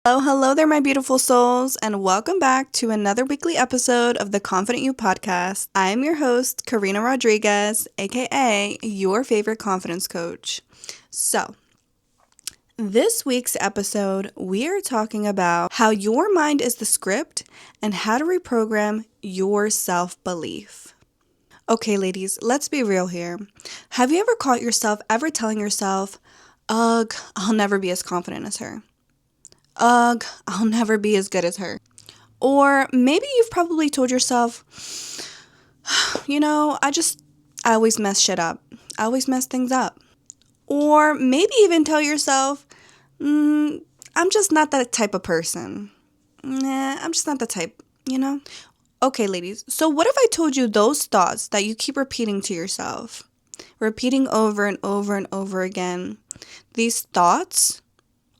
Hello there, my beautiful souls, and welcome back to another weekly episode of the Confident You podcast. I am your host, Karina Rodriguez, aka your favorite confidence coach. So, this week's episode, we are talking about how your mind is the script and how to reprogram your self-belief. Okay, ladies, let's be real here. Have you ever caught yourself ever telling yourself, ugh, I'll never be as confident as her? Ugh, I'll never be as good as her. Or maybe you've probably told yourself, I always mess shit up. I always mess things up. Or maybe even tell yourself, I'm just not that type of person. I'm just not the type, Okay, ladies, so what if I told you those thoughts that you keep repeating to yourself? Repeating over and over and over again. These thoughts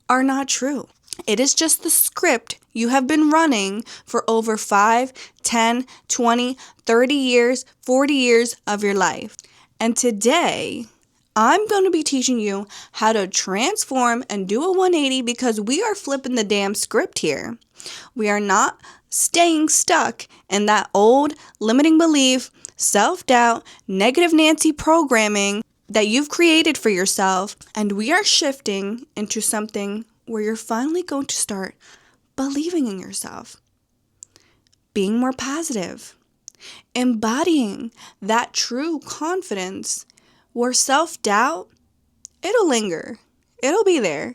are not true. It is just the script you have been running for over 5, 10, 20, 30 years, 40 years of your life. And today, I'm going to be teaching you how to transform and do a 180 because we are flipping the damn script here. We are not staying stuck in that old limiting belief, self-doubt, negative Nancy programming that you've created for yourself. And we are shifting into something where you're finally going to start believing in yourself, being more positive, embodying that true confidence where self-doubt, it'll linger, it'll be there,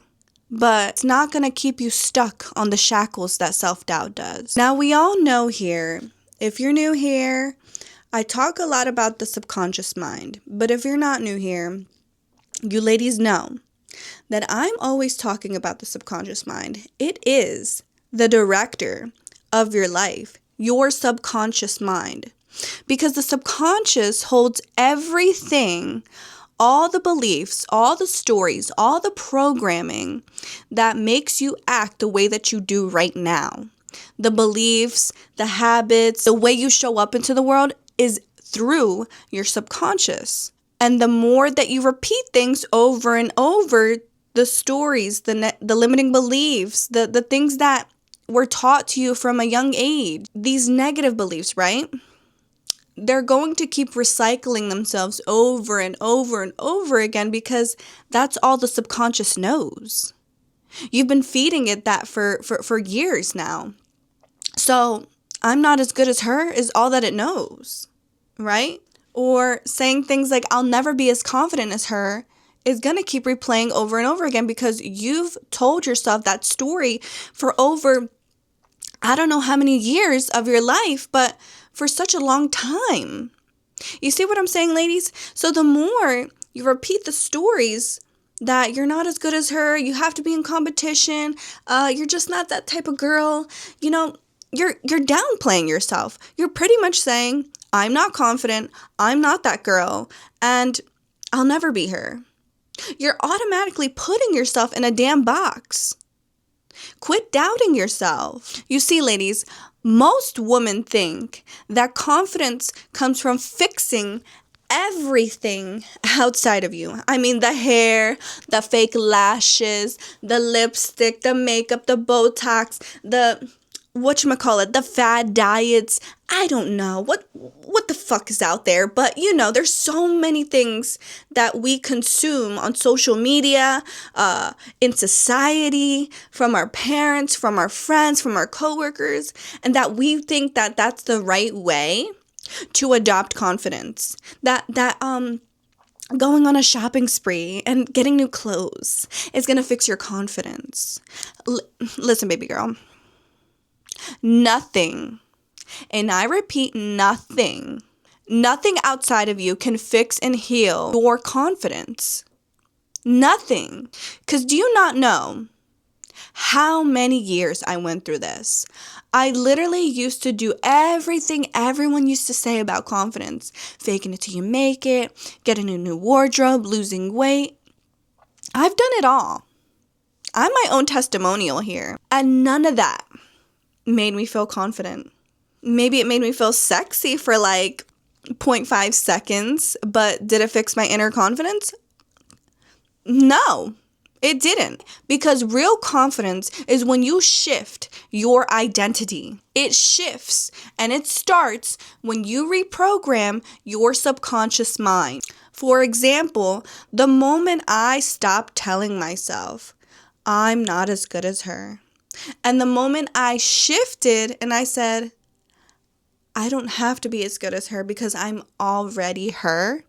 but it's not going to keep you stuck on the shackles that self-doubt does. Now, we all know here, if you're new here, I talk a lot about the subconscious mind, but if you're not new here, you ladies know that I'm always talking about the subconscious mind. It is the director of your life, your subconscious mind. Because the subconscious holds everything, all the beliefs, all the stories, all the programming that makes you act the way that you do right now. The beliefs, the habits, the way you show up into the world is through your subconscious. And the more that you repeat things over and over, the stories, the limiting beliefs, the things that were taught to you from a young age, these negative beliefs, right? They're going to keep recycling themselves over and over and over again because that's all the subconscious knows. You've been feeding it that for years now. So, I'm not as good as her is all that it knows, right? Or saying things like, I'll never be as confident as her is going to keep replaying over and over again because you've told yourself that story for over, I don't know how many years of your life, but for such a long time. You see what I'm saying, ladies? So the more you repeat the stories that you're not as good as her, you have to be in competition, you're just not that type of girl, you're downplaying yourself. You're pretty much saying, I'm not confident, I'm not that girl, and I'll never be her. You're automatically putting yourself in a damn box. Quit doubting yourself. You see, ladies, most women think that confidence comes from fixing everything outside of you. I mean, the hair, the fake lashes, the lipstick, the makeup, the Botox, the fad diets. I don't know what the fuck is out there, but there's so many things that we consume on social media, in society, from our parents, from our friends, from our coworkers, and that we think that that's the right way to adopt confidence. That going on a shopping spree and getting new clothes is going to fix your confidence. Listen, baby girl. Nothing, and I repeat, nothing outside of you can fix and heal your confidence. Nothing. Because do you not know how many years I went through this? I literally used to do everything everyone used to say about confidence. Faking it till you make it, getting a new wardrobe, losing weight. I've done it all. I'm my own testimonial here. And none of that made me feel confident. Maybe it made me feel sexy for like 0.5 seconds, but did it fix my inner confidence? No, It didn't. Because real confidence is when you shift your identity. It shifts and it starts when you reprogram your subconscious mind. For example, the moment I stopped telling myself, I'm not as good as her, and the moment I shifted and I said, I don't have to be as good as her because I'm already her,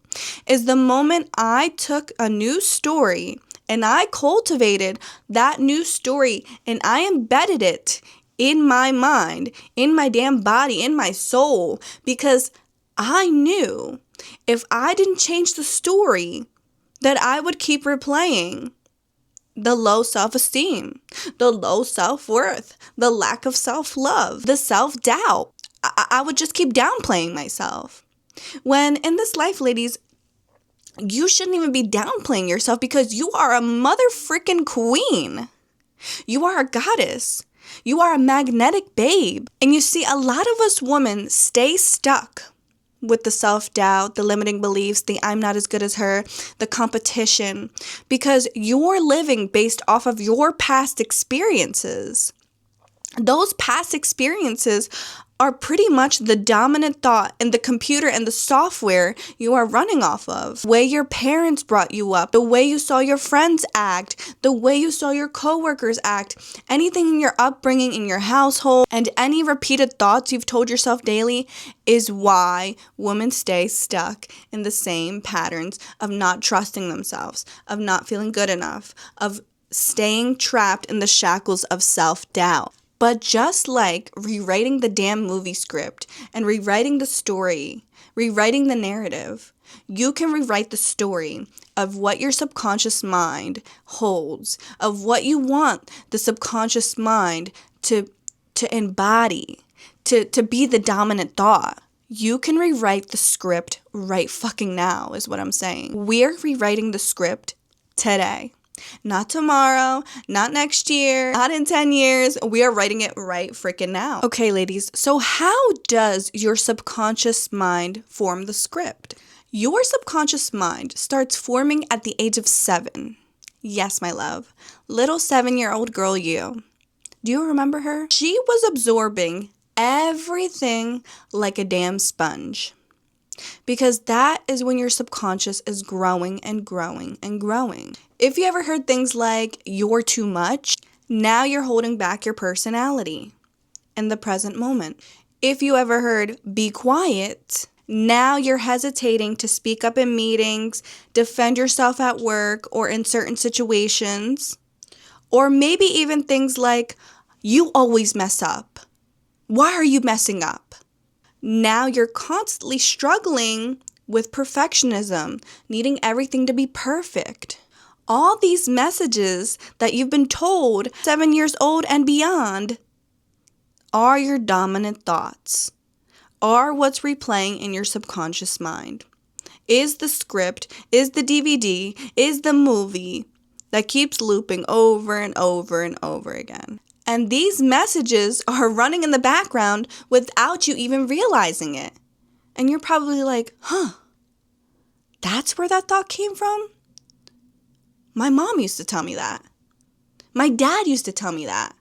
is the moment I took a new story and I cultivated that new story and I embedded it in my mind, in my damn body, in my soul, because I knew if I didn't change the story that I would keep replaying the low self-esteem, the low self-worth, the lack of self-love, the self-doubt. I would just keep downplaying myself. When in this life, ladies, you shouldn't even be downplaying yourself because you are a mother freaking queen. You are a goddess. You are a magnetic babe. And you see, a lot of us women stay stuck with the self-doubt, the limiting beliefs, the I'm not as good as her, the competition, because you're living based off of your past experiences. Those past experiences are pretty much the dominant thought in the computer and the software you are running off of. The way your parents brought you up, the way you saw your friends act, the way you saw your coworkers act, anything in your upbringing, in your household, and any repeated thoughts you've told yourself daily is why women stay stuck in the same patterns of not trusting themselves, of not feeling good enough, of staying trapped in the shackles of self-doubt. But just like rewriting the damn movie script and rewriting the story, rewriting the narrative, you can rewrite the story of what your subconscious mind holds, of what you want the subconscious mind to embody, to be the dominant thought. You can rewrite the script right fucking now, is what I'm saying. We're rewriting the script today. Not tomorrow, not next year, not in 10 years. We are writing it right freaking now. Okay, ladies, so how does your subconscious mind form the script? Your subconscious mind starts forming at the age of 7. Yes, my love. Little 7-year-old girl you. Do you remember her? She was absorbing everything like a damn sponge. Because that is when your subconscious is growing and growing and growing. If you ever heard things like, you're too much, now you're holding back your personality in the present moment. If you ever heard, be quiet, now you're hesitating to speak up in meetings, defend yourself at work or in certain situations. Or maybe even things like, you always mess up. Why are you messing up? Now you're constantly struggling with perfectionism, needing everything to be perfect. All these messages that you've been told 7 years old and beyond are your dominant thoughts, are what's replaying in your subconscious mind. Is the script, is the DVD, is the movie that keeps looping over and over and over again. And these messages are running in the background without you even realizing it. And you're probably like, that's where that thought came from? My mom used to tell me that. My dad used to tell me that.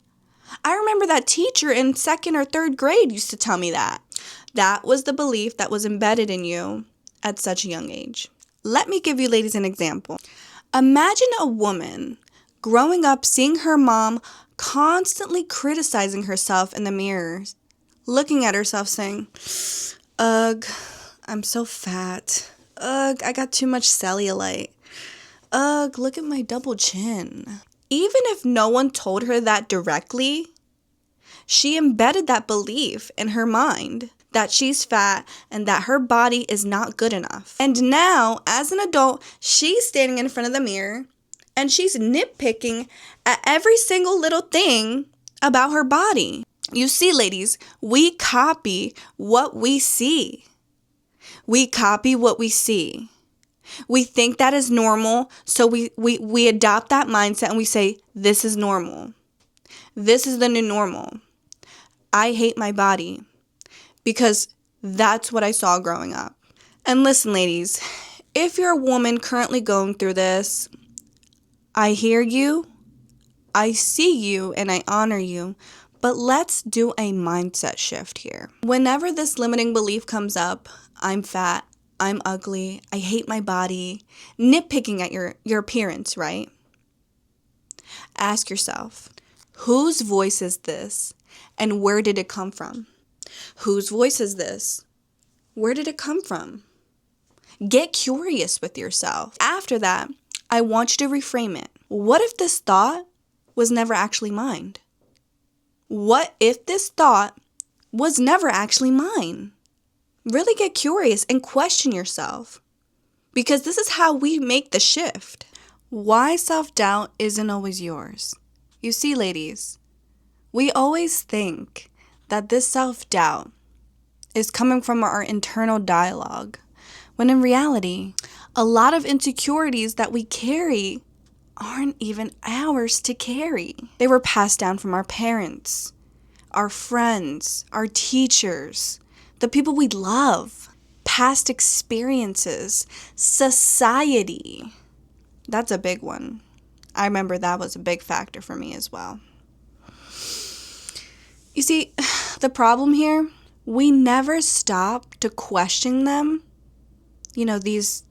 I remember that teacher in 2nd or 3rd grade used to tell me that. That was the belief that was embedded in you at such a young age. Let me give you ladies an example. Imagine a woman growing up seeing her mom constantly criticizing herself in the mirror, looking at herself saying, ugh, I'm so fat. Ugh, I got too much cellulite. Ugh, look at my double chin. Even if no one told her that directly, she embedded that belief in her mind that she's fat and that her body is not good enough. And now, as an adult, she's standing in front of the mirror and she's nitpicking at every single little thing about her body. You see, ladies, we copy what we see. We copy what we see. We think that is normal, so we adopt that mindset and we say, this is normal. This is the new normal. I hate my body because that's what I saw growing up. And listen, ladies, if you're a woman currently going through this, I hear you, I see you, and I honor you. But let's do a mindset shift here. Whenever this limiting belief comes up, I'm fat, I'm ugly, I hate my body, nitpicking at your appearance, right? Ask yourself, whose voice is this and where did it come from? Whose voice is this? Where did it come from? Get curious with yourself. After that, I want you to reframe it. What if this thought was never actually mine? What if this thought was never actually mine? Really get curious and question yourself, because this is how we make the shift. Why self-doubt isn't always yours. You see, ladies, we always think that this self-doubt is coming from our internal dialogue, when in reality, a lot of insecurities that we carry aren't even ours to carry. They were passed down from our parents, our friends, our teachers, the people we love, past experiences, society. That's a big one. I remember that was a big factor for me as well. You see, the problem here, we never stop to question them. You know, these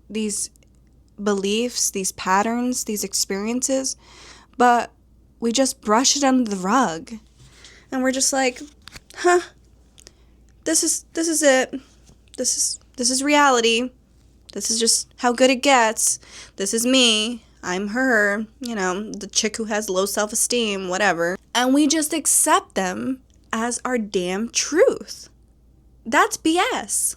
beliefs, these patterns, these experiences, but we just brush it under the rug. And we're just like, this is it. This is reality. This is just how good it gets. This is me. I'm her, the chick who has low self-esteem, whatever. And we just accept them as our damn truth. That's BS.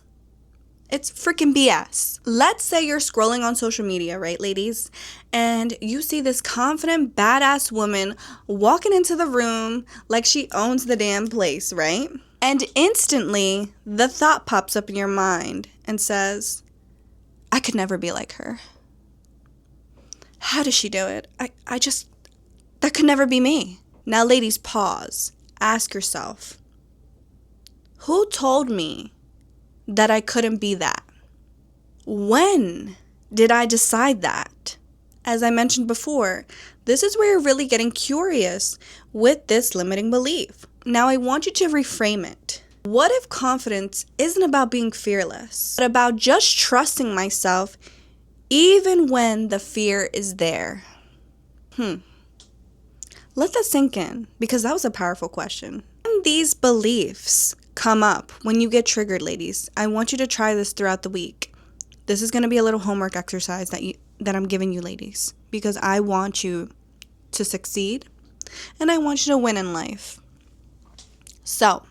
It's freaking BS. Let's say you're scrolling on social media, right, ladies? And you see this confident, badass woman walking into the room like she owns the damn place, right? And instantly, the thought pops up in your mind and says, I could never be like her. How does she do it? That could never be me. Now, ladies, pause. Ask yourself, who told me that I couldn't be that? When did I decide that? As I mentioned before, this is where you're really getting curious with this limiting belief. Now I want you to reframe it. What if confidence isn't about being fearless, but about just trusting myself even when the fear is there? Let that sink in, because that was a powerful question. When these beliefs come up, when you get triggered, ladies, I want you to try this throughout the week. This is going to be a little homework exercise that I'm giving you, ladies, because I want you to succeed and I want you to win in life. So,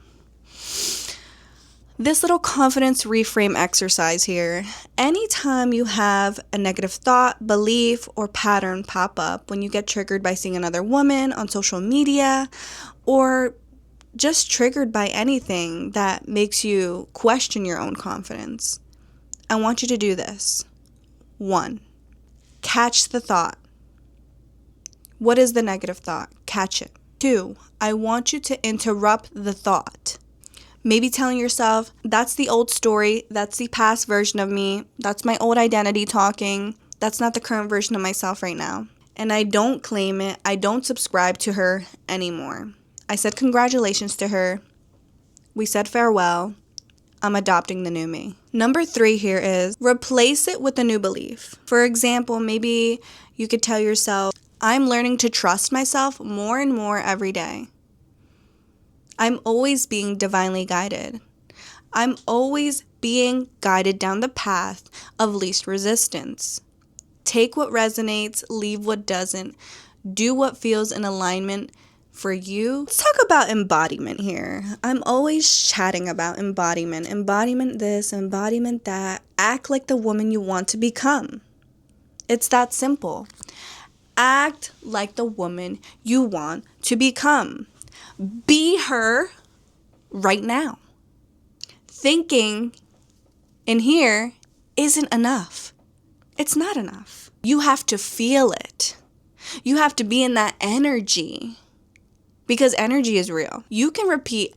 this little confidence reframe exercise here, anytime you have a negative thought, belief, or pattern pop up when you get triggered by seeing another woman on social media, or just triggered by anything that makes you question your own confidence, I want you to do this. 1, catch the thought. What is the negative thought? Catch it. 2, I want you to interrupt the thought. Maybe telling yourself, that's the old story, that's the past version of me, that's my old identity talking, that's not the current version of myself right now. And I don't claim it, I don't subscribe to her anymore. I said congratulations to her, we said farewell, I'm adopting the new me. Number 3 here is replace it with a new belief. For example, maybe you could tell yourself, I'm learning to trust myself more and more every day. I'm always being divinely guided. I'm always being guided down the path of least resistance. Take what resonates, leave what doesn't. Do what feels in alignment for you. Let's talk about embodiment here. I'm always chatting about embodiment. Embodiment this, embodiment that. Act like the woman you want to become. It's that simple. Act like the woman you want to become. Be her right now. Thinking in here isn't enough. It's not enough. You have to feel it. You have to be in that energy, because energy is real. You can repeat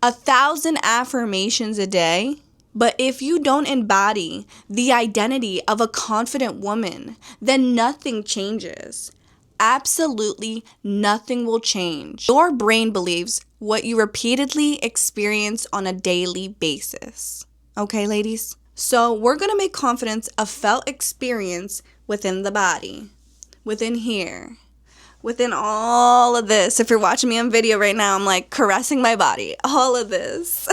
1,000 affirmations a day But if you don't embody the identity of a confident woman, then nothing changes. Absolutely nothing will change. Your brain believes what you repeatedly experience on a daily basis. Okay, ladies? So we're going to make confidence a felt experience within the body, within here, within all of this. If you're watching me on video right now, I'm like caressing my body, all of this.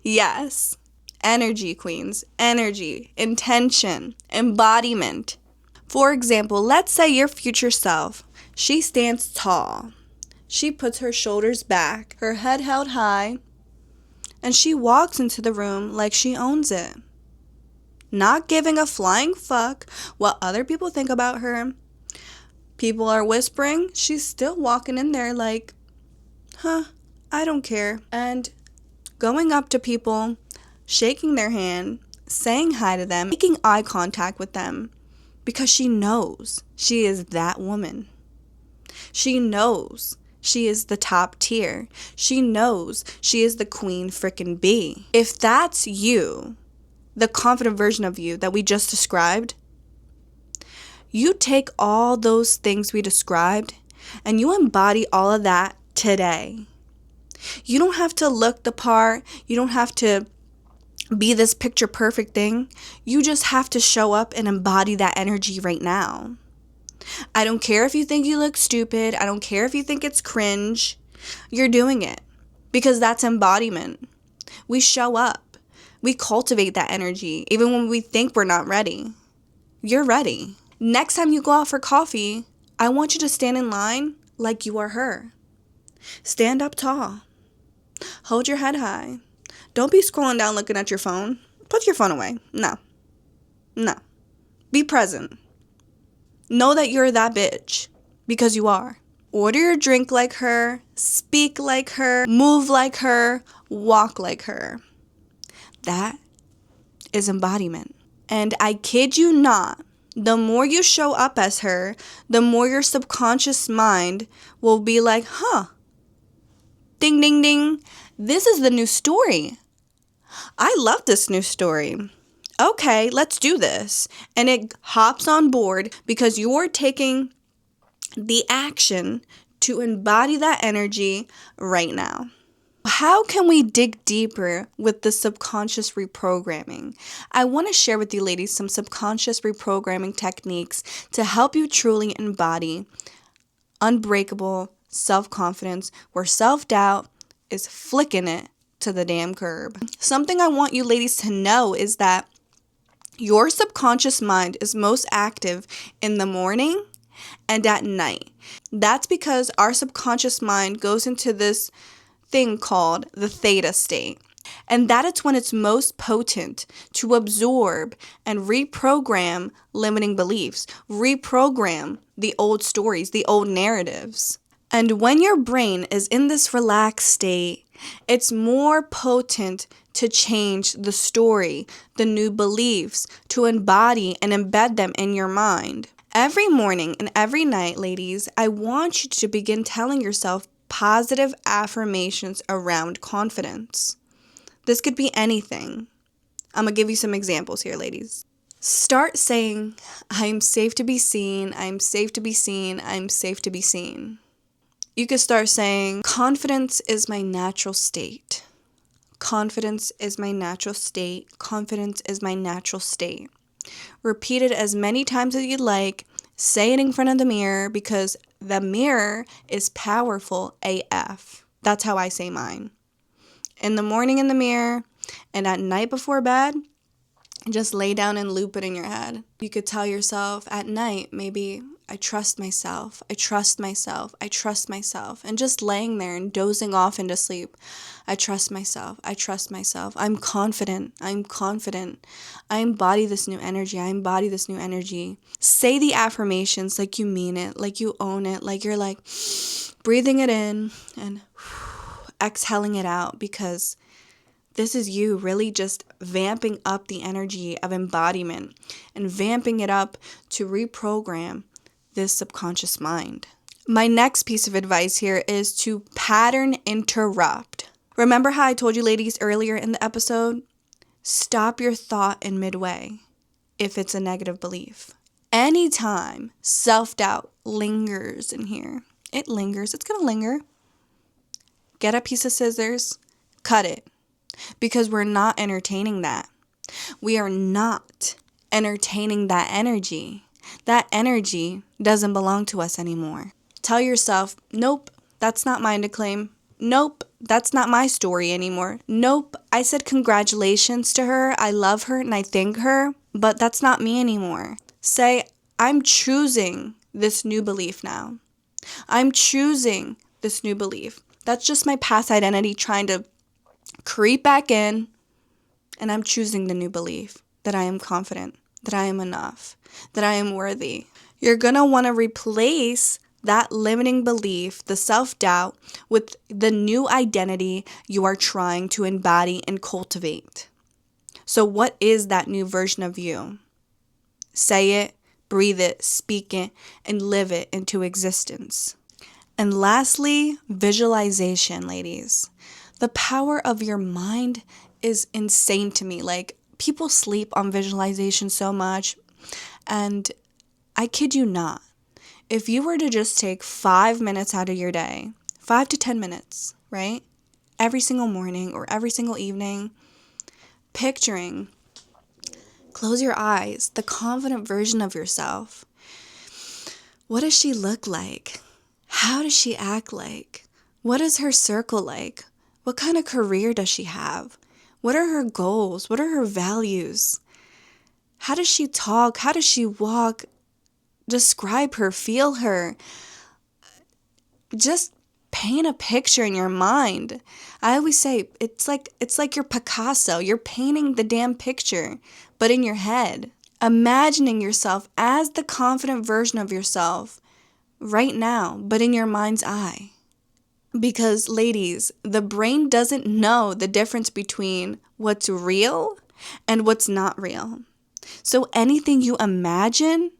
Yes. Energy, queens. Energy, intention, embodiment. For example, let's say your future self, she stands tall. She puts her shoulders back, her head held high, and she walks into the room like she owns it. Not giving a flying fuck what other people think about her. People are whispering, she's still walking in there like, I don't care. And going up to people, shaking their hand, saying hi to them, making eye contact with them, because she knows she is that woman. She knows she is the top tier. She knows she is the queen frickin' bee. If that's you, the confident version of you that we just described, you take all those things we described and you embody all of that today. You don't have to look the part. You don't have to be this picture perfect thing. You just have to show up and embody that energy right now. I don't care if you think you look stupid. I don't care if you think it's cringe. You're doing it because that's embodiment. We show up. We cultivate that energy even when we think we're not ready. You're ready. Next time you go out for coffee, I want you to stand in line like you are her. Stand up tall. Hold your head high. Don't be scrolling down looking at your phone. Put your phone away. No. Be present. Know that you're that bitch because you are. Order your drink like her. Speak like her. Move like her. Walk like her. That is embodiment. And I kid you not, the more you show up as her, the more your subconscious mind will be like, ding, ding, ding. This is the new story. I love this new story. Okay, let's do this. And it hops on board because you're taking the action to embody that energy right now. How can we dig deeper with the subconscious reprogramming? I want to share with you ladies some subconscious reprogramming techniques to help you truly embody unbreakable self-confidence where self-doubt is flicking it to the damn curb. Something I want you ladies to know is that your subconscious mind is most active in the morning and at night. That's because our subconscious mind goes into this thing called the theta state. And that is when it's most potent to absorb and reprogram limiting beliefs, reprogram the old stories, the old narratives. And when your brain is in this relaxed state, it's more potent to change the story, the new beliefs, to embody and embed them in your mind. Every morning and every night, ladies, I want you to begin telling yourself positive affirmations around confidence. This could be anything. I'm going to give you some examples here, ladies. Start saying, I'm safe to be seen, I'm safe to be seen, I'm safe to be seen. You could start saying, confidence is my natural state. Confidence is my natural state. Confidence is my natural state. Repeat it as many times as you'd like. Say it in front of the mirror because the mirror is powerful AF. That's how I say mine. In the morning in the mirror and at night before bed, just lay down and loop it in your head. You could tell yourself at night, maybe, I trust myself, I trust myself, I trust myself. And just laying there and dozing off into sleep. I trust myself, I trust myself. I'm confident, I'm confident. I embody this new energy, I embody this new energy. Say the affirmations like you mean it, like you own it, like you're like breathing it in and exhaling it out because this is you really just vamping up the energy of embodiment and vamping it up to reprogram this subconscious mind. My next piece of advice here is to pattern interrupt. Remember how I told you ladies earlier in the episode? Stop your thought in midway if it's a negative belief. Anytime self-doubt lingers in here, it lingers, it's going to linger. Get a piece of scissors, cut it, because we're not entertaining that. We are not entertaining that energy. That energy doesn't belong to us anymore. Tell yourself, nope, that's not mine to claim. Nope, that's not my story anymore. Nope, I said congratulations to her, I love her, and I thank her, but that's not me anymore. Say, I'm choosing this new belief now. I'm choosing this new belief. That's just my past identity trying to creep back in, and I'm choosing the new belief that I am confident, that I am enough, that I am worthy. You're going to want to replace that limiting belief, the self-doubt, with the new identity you are trying to embody and cultivate. So what is that new version of you? Say it, breathe it, speak it, and live it into existence. And lastly, visualization, ladies. The power of your mind is insane to me. Like, people sleep on visualization so much, and I kid you not. If you were to just take 5 minutes out of your day, 5 to 10 minutes, right? Every single morning or every single evening, picturing, close your eyes, the confident version of yourself. What does she look like? How does she act like? What is her circle like? What kind of career does she have? What are her goals? What are her values? How does she talk? How does she walk? Describe her, feel her. Just paint a picture in your mind. I always say it's like you're Picasso. You're painting the damn picture, but in your head. Imagining yourself as the confident version of yourself right now, but in your mind's eye. Because, ladies, the brain doesn't know the difference between what's real and what's not real. So anything you imagine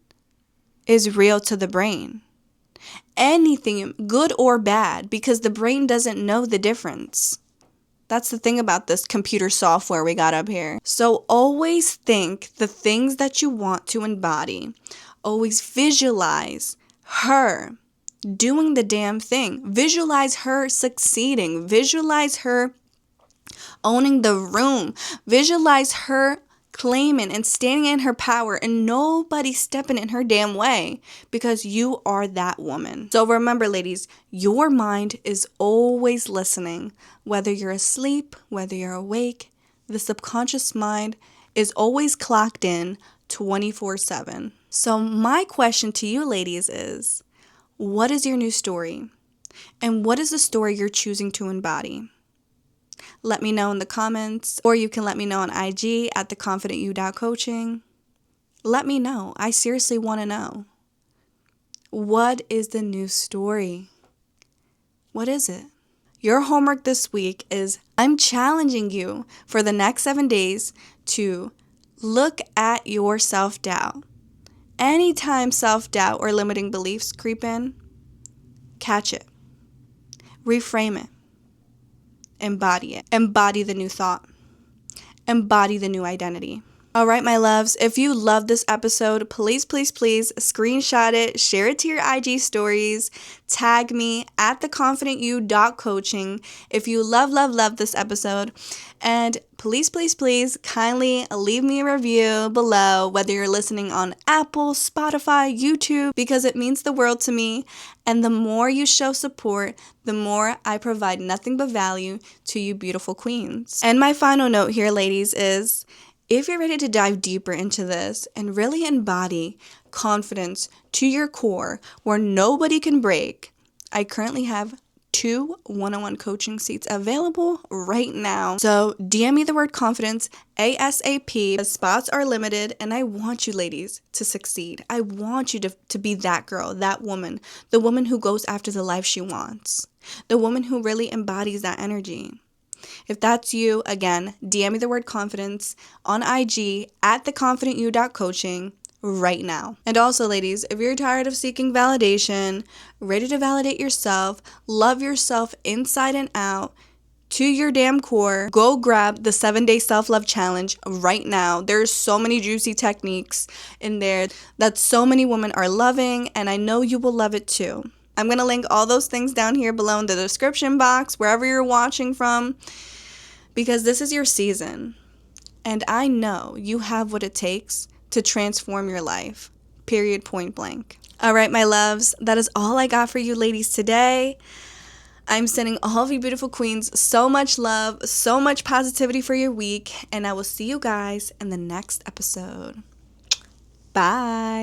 is real to the brain. Anything, good or bad, because the brain doesn't know the difference. That's the thing about this computer software we got up here. So always think the things that you want to embody. Always visualize her doing the damn thing. Visualize her succeeding. Visualize her owning the room. Visualize her claiming and standing in her power and nobody stepping in her damn way, because you are that woman. So remember, ladies, your mind is always listening. Whether you're asleep, whether you're awake, the subconscious mind is always clocked in 24/7. So my question to you, ladies, is, what is your new story? And what is the story you're choosing to embody? Let me know in the comments, or you can let me know on IG at theconfidentyou.coaching. Let me know. I seriously want to know. What is the new story? What is it? Your homework this week is, I'm challenging you for the next 7 days to look at your self-doubt. Anytime self-doubt or limiting beliefs creep in, catch it. Reframe it. Embody it. Embody the new thought. Embody the new identity. All right, my loves, if you love this episode, please, please, please screenshot it, share it to your IG stories, tag me at theconfidentyou.coaching if you love this episode. And please, please, please kindly leave me a review below, whether you're listening on Apple, Spotify, YouTube, because it means the world to me. And the more you show support, the more I provide nothing but value to you beautiful queens. And my final note here, ladies, is if you're ready to dive deeper into this and really embody confidence to your core where nobody can break, I currently have 2 one-on-one coaching seats available right now. So DM me the word confidence ASAP. The spots are limited, and I want you ladies to succeed. I want you to be that girl, that woman, the woman who goes after the life she wants, the woman who really embodies that energy. If that's you, again, DM me the word confidence on IG at theconfidentyou.coaching right now. And also, ladies, if you're tired of seeking validation, ready to validate yourself, love yourself inside and out, to your damn core. Go grab the 7-day self-love challenge right now. There's so many juicy techniques in there that so many women are loving, and I know you will love it too. I'm going to link all those things down here below in the description box, wherever you're watching from, because this is your season. And I know you have what it takes to transform your life. Period, point blank. All right, my loves, that is all I got for you ladies today. I'm sending all of you beautiful queens so much love, so much positivity for your week, and I will see you guys in the next episode. Bye.